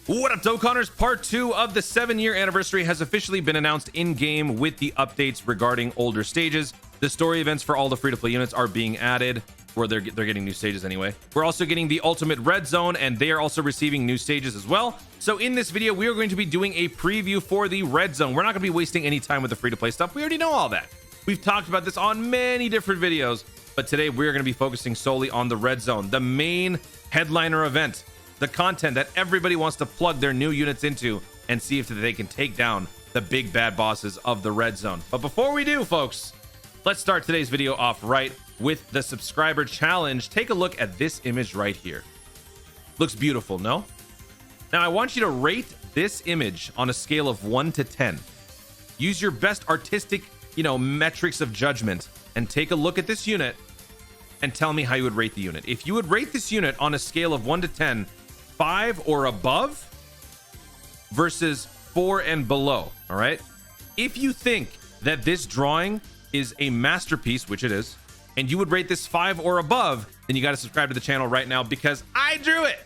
What up, Dokkanners? Part 2 of the 7-year anniversary has officially been announced in-game with the updates regarding older stages. The story events for all the free-to-play units are being added, or they're getting new stages anyway. We're also getting the Ultimate Red Zone, and they are also receiving new stages as well. So in this video, we are going to be doing a preview for the Red Zone. We're not going to be wasting any time with the free-to-play stuff. We already know all that. We've talked about this on many different videos, but today we're going to be focusing solely on the Red Zone, the main headliner event. The content that everybody wants to plug their new units into and see if they can take down the big bad bosses of the Red Zone. But before we do, folks, let's start today's video off right with the subscriber challenge. Take a look at this image right here. Looks beautiful, no? Now I want you to rate this image on a scale of 1 to 10. Use your best artistic, metrics of judgment and take a look at this unit and tell me how you would rate the unit. If you would rate this unit on a scale of 1 to 10, 5 or above versus 4 and below. All right. If you think that this drawing is a masterpiece, which it is, and you would rate this 5 or above, then you got to subscribe to the channel right now because I drew it.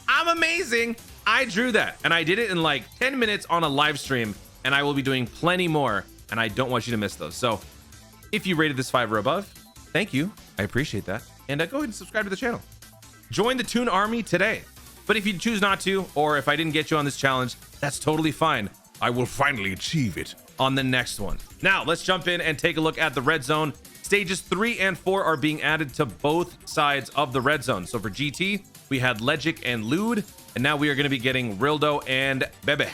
I'm amazing. I drew that and I did it in like 10 minutes on a live stream, and I will be doing plenty more, and I don't want you to miss those. So if you rated this 5 or above, thank you. I appreciate that. And go ahead and subscribe to the channel. Join the Toon Army today. But if you choose not to, or if I didn't get you on this challenge, that's totally fine. I will finally achieve it on the next one. Now, let's jump in and take a look at the Red Zone. Stages 3 and 4 are being added to both sides of the Red Zone. So for GT, we had Legic and Lude, and now we are going to be getting Rildo and Bebe.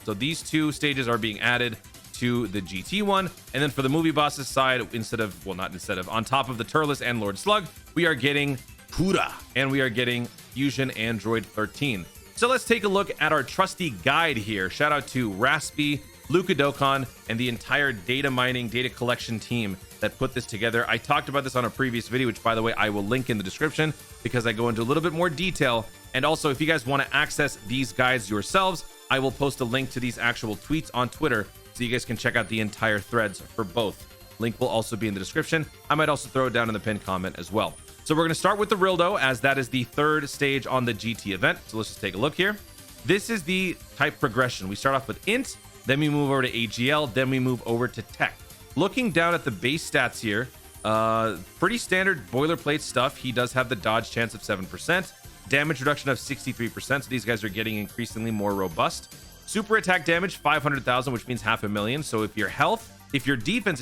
So these two stages are being added to the GT one. And then for the movie bosses side, on top of the Turles and Lord Slug, we are getting Kura, and we are getting Fusion Android 13. So let's take a look at our trusty guide here. Shout out to Raspy, Luca Dokkan, and the entire data mining, data collection team that put this together. I talked about this on a previous video, which by the way, I will link in the description because I go into a little bit more detail. And also, if you guys want to access these guides yourselves, I will post a link to these actual tweets on Twitter so you guys can check out the entire threads for both. Link will also be in the description. I might also throw it down in the pinned comment as well. So we're going to start with the Rildo, as that is the third stage on the GT event. So let's just take a look here. This is the type progression. We start off with Int, then we move over to AGL, then we move over to Tech. Looking down at the base stats here, pretty standard boilerplate stuff. He does have the dodge chance of 7%, damage reduction of 63%. So these guys are getting increasingly more robust. Super attack damage, 500,000, which means 500,000. So if your defense,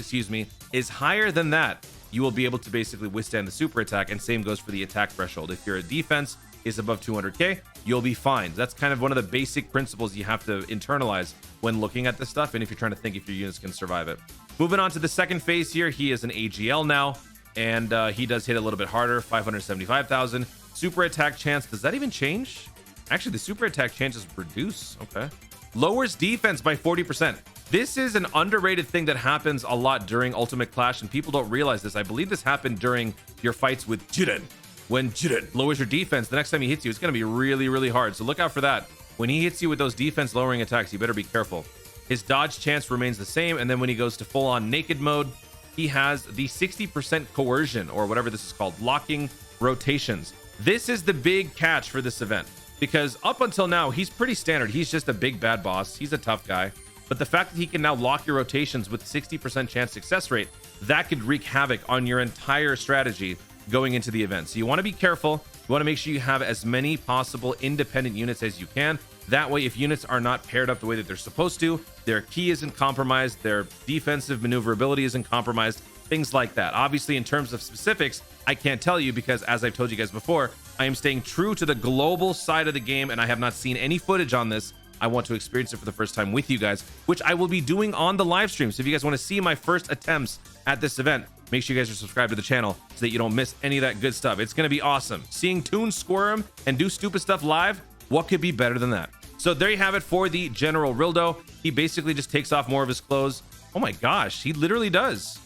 is higher than that, you will be able to basically withstand the super attack, and same goes for the attack threshold. If your defense is above 200k, you'll be fine. That's kind of one of the basic principles you have to internalize when looking at this stuff, and if you're trying to think if your units can survive it. Moving on to the second phase here, he is an AGL now, and he does hit a little bit harder, 575,000. Super attack chance, does that even change? Actually, the super attack chances reduce. Okay. Lowers defense by 40%. This is an underrated thing that happens a lot during Ultimate Clash, and people don't realize this. I believe this happened during your fights with Jiren. When Jiren lowers your defense, the next time he hits you, it's going to be really, really hard. So look out for that. When he hits you with those defense lowering attacks, you better be careful. His dodge chance remains the same, and then when he goes to full-on naked mode, he has the 60% coercion, or whatever this is called, locking rotations. This is the big catch for this event, because up until now, he's pretty standard. He's just a big bad boss. He's a tough guy. But the fact that he can now lock your rotations with 60% chance success rate, that could wreak havoc on your entire strategy going into the event. So you want to be careful. You want to make sure you have as many possible independent units as you can. That way, if units are not paired up the way that they're supposed to, their key isn't compromised, their defensive maneuverability isn't compromised, things like that. Obviously, in terms of specifics, I can't tell you because, as I've told you guys before, I am staying true to the global side of the game, and I have not seen any footage on this. I want to experience it for the first time with you guys, which I will be doing on the live stream. So if you guys want to see my first attempts at this event, make sure you guys are subscribed to the channel so that you don't miss any of that good stuff. It's going to be awesome. Seeing Toon squirm and do stupid stuff live, what could be better than that? So there you have it for the General Rildo. He basically just takes off more of his clothes. Oh my gosh, he literally does.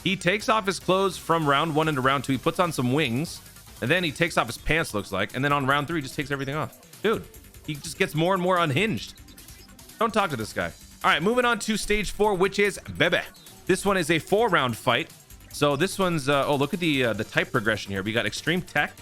He takes off his clothes from round 1 into round 2. He puts on some wings, and then he takes off his pants, looks like. And then on round 3, he just takes everything off. Dude. He just gets more and more unhinged. Don't talk to this guy. All right, moving on to stage 4, which is Bebe. This one is a 4-round fight. So this one's, oh, look at the type progression here. We got Extreme Tech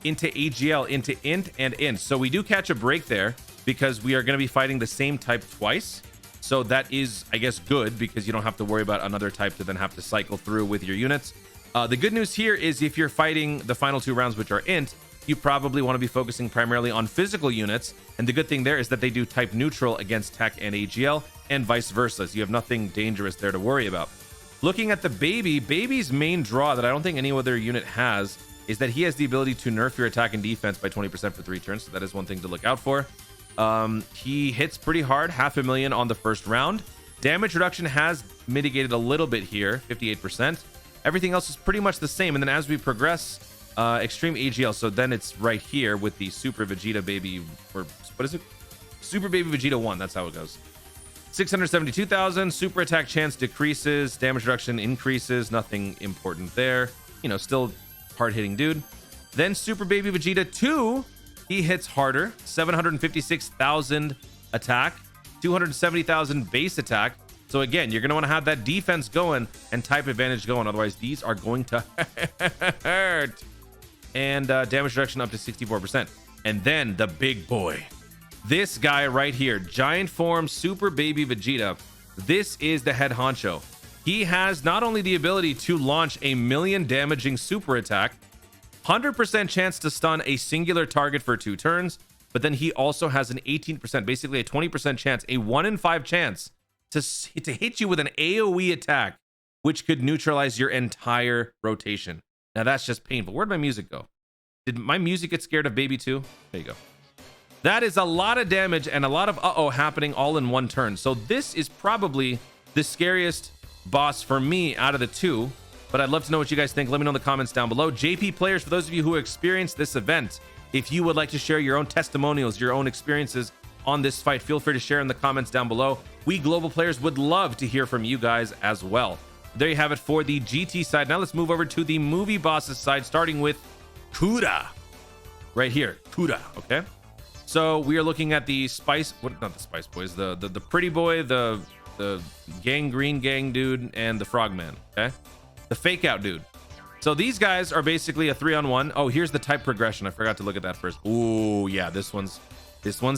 into AGL, into Int, and Int. So we do catch a break there because we are going to be fighting the same type twice. So that is, I guess, good, because you don't have to worry about another type to then have to cycle through with your units. The good news here is if you're fighting the final 2 rounds, which are int, you probably want to be focusing primarily on physical units. And the good thing there is that they do type neutral against tech and AGL, and vice versa. So you have nothing dangerous there to worry about. Looking at the baby's main draw that I don't think any other unit has is that he has the ability to nerf your attack and defense by 20% for 3 turns. So that is one thing to look out for. He hits pretty hard, 500,000 on the first round. Damage reduction has mitigated a little bit here, 58%. Everything else is pretty much the same. And then as we progress, extreme AGL, so then it's right here with the Super Vegeta baby, or what is it? Super Baby Vegeta 1, that's how it goes. 672,000, super attack chance decreases, damage reduction increases, nothing important there. You know, still hard-hitting dude. Then Super Baby Vegeta 2, he hits harder, 756,000 attack, 270,000 base attack. So again, you're going to want to have that defense going and type advantage going. Otherwise, these are going to hurt. And damage reduction up to 64%. And then the big boy. This guy right here, Giant Form Super Baby Vegeta. This is the head honcho. He has not only the ability to launch a 1,000,000 damaging super attack, 100% chance to stun a singular target for 2 turns, but then he also has an 18%, basically a 20% chance, a 1 in 5 chance to hit you with an AoE attack, which could neutralize your entire rotation. Now that's just painful. Where'd my music go? Did my music get scared of Baby 2? There you go. That is a lot of damage and a lot of happening all in one turn. So this is probably the scariest boss for me out of the 2. But I'd love to know what you guys think. Let me know in the comments down below. JP players, for those of you who experienced this event, if you would like to share your own testimonials, your own experiences on this fight, feel free to share in the comments down below. We global players would love to hear from you guys as well. There you have it for the GT side. Now let's move over to the movie bosses side, starting with Kuda. Right here, Kuda, okay? So we are looking at the not the Spice Boys, the pretty boy, the green gang dude, and the frogman, okay? The fake out dude. So these guys are basically a 3-on-1. Oh, here's the type progression. I forgot to look at that first. Ooh, yeah, this one's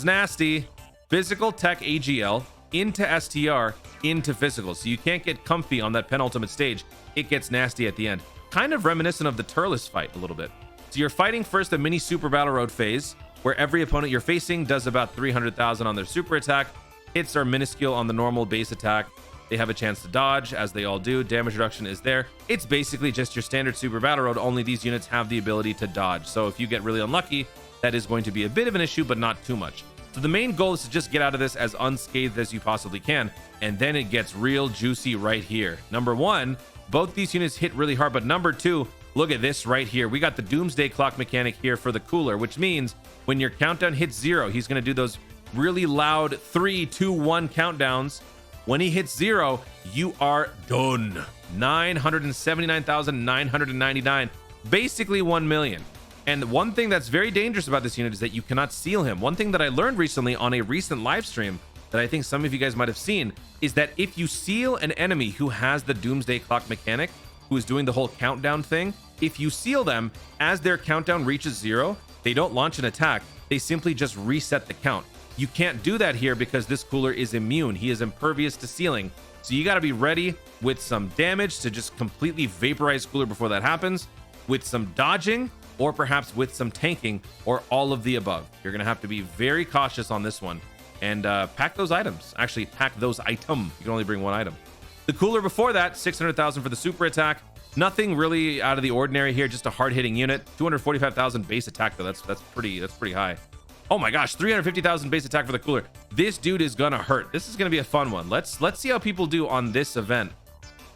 nasty. Physical, tech, AGL, into STR, into physical. So you can't get comfy on that penultimate stage. It gets nasty at the end. Kind of reminiscent of the Turles fight a little bit. So you're fighting first a mini super battle road phase, where every opponent you're facing does about 300,000 on their super attack. Hits are minuscule on the normal base attack. They have a chance to dodge, as they all do. Damage reduction is there. It's basically just your standard super battle road, only these units have the ability to dodge. So if you get really unlucky, that is going to be a bit of an issue, but not too much. So the main goal is to just get out of this as unscathed as you possibly can, and then it gets real juicy right here. Number 1, both these units hit really hard, but number 2, look at this right here. We got the Doomsday Clock mechanic here for the cooler, which means when your countdown hits 0, he's going to do those really loud 3, 2, 1 countdowns. When he hits 0, you are done. 979,999, basically 1 million. And one thing that's very dangerous about this unit is that you cannot seal him. One thing that I learned recently on a recent live stream that I think some of you guys might have seen is that if you seal an enemy who has the Doomsday Clock mechanic, who is doing the whole countdown thing, if you seal them, as their countdown reaches 0, they don't launch an attack. They simply just reset the count. You can't do that here because this cooler is immune. He is impervious to sealing. So you got to be ready with some damage to just completely vaporize cooler before that happens, with some dodging, or perhaps with some tanking, or all of the above. You're going to have to be very cautious on this one and pack those items. Actually, pack those items. You can only bring 1 item. The cooler before that, 600,000 for the super attack. Nothing really out of the ordinary here, just a hard-hitting unit. 245,000 base attack though. That's pretty high. Oh my gosh, 350,000 base attack for the cooler. This dude is gonna hurt. This is gonna be a fun one. Let's see how people do on this event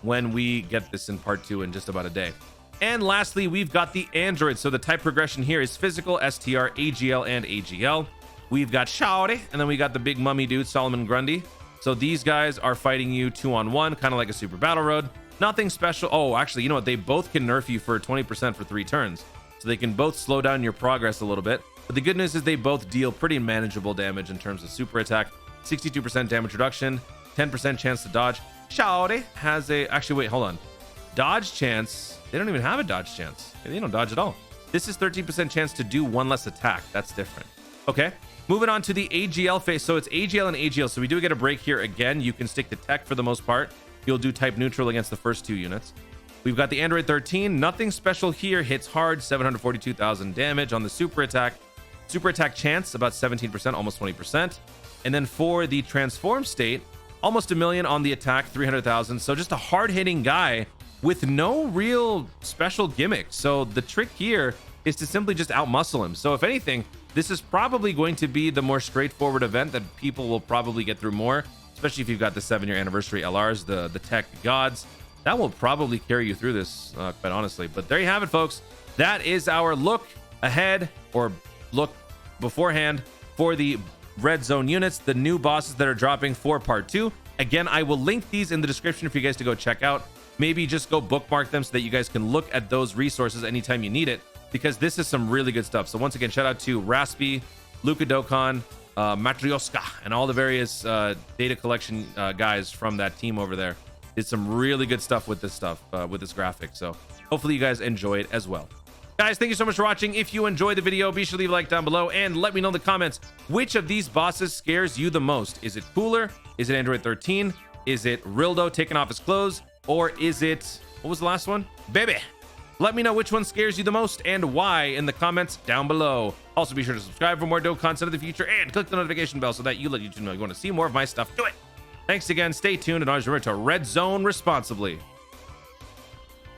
when we get this in part 2 in just about a day. And lastly, we've got the androids. So the type progression here is physical, STR, AGL, and AGL. We've got Shaori, and then we got the big mummy dude, Solomon Grundy. So these guys are fighting you 2-on-1, kind of like a super battle road. Nothing special. Oh, actually, you know what? They both can nerf you for 20% for 3 turns. So they can both slow down your progress a little bit. But the good news is they both deal pretty manageable damage in terms of super attack. 62% damage reduction, 10% chance to dodge. Shaori has a... Actually, wait, hold on. Dodge chance. They don't even have a dodge chance. They don't dodge at all. This is 13% chance to do 1 less attack. That's different. Okay, moving on to the AGL phase. So it's AGL and AGL. So we do get a break here again. You can stick to tech for the most part. You'll do type neutral against the first 2 units. We've got the Android 13. Nothing special here. Hits hard, 742,000 damage on the super attack. Super attack chance, about 17%, almost 20%. And then for the transform state, almost 1 million on the attack, 300,000. So just a hard-hitting guy with no real special gimmicks. So the trick here is to simply just outmuscle him. So if anything, this is probably going to be the more straightforward event that people will probably get through more, especially if you've got the 7-year anniversary LRs, the tech gods. That will probably carry you through this, quite honestly. But there you have it, folks. That is our look ahead, or look beforehand, for the red zone units, the new bosses that are dropping for part 2. Again, I will link these in the description for you guys to go check out. Maybe just go bookmark them so that you guys can look at those resources anytime you need it, because this is some really good stuff. So once again, shout out to Raspy, Luka Dokkan, Matryoshka, and all the various data collection guys from that team over there. Did some really good stuff with this with this graphic. So hopefully you guys enjoy it as well. Guys, thank you so much for watching. If you enjoyed the video, be sure to leave a like down below and let me know in the comments which of these bosses scares you the most. Is it Cooler? Is it Android 13? Is it Rildo taking off his clothes? Or is it, what was the last one? Baby. Let me know which one scares you the most and why in the comments down below. Also, be sure to subscribe for more dope content in the future and click the notification bell so that you let YouTube know you want to see more of my stuff. Do it. Thanks again. Stay tuned and always remember to red zone responsibly.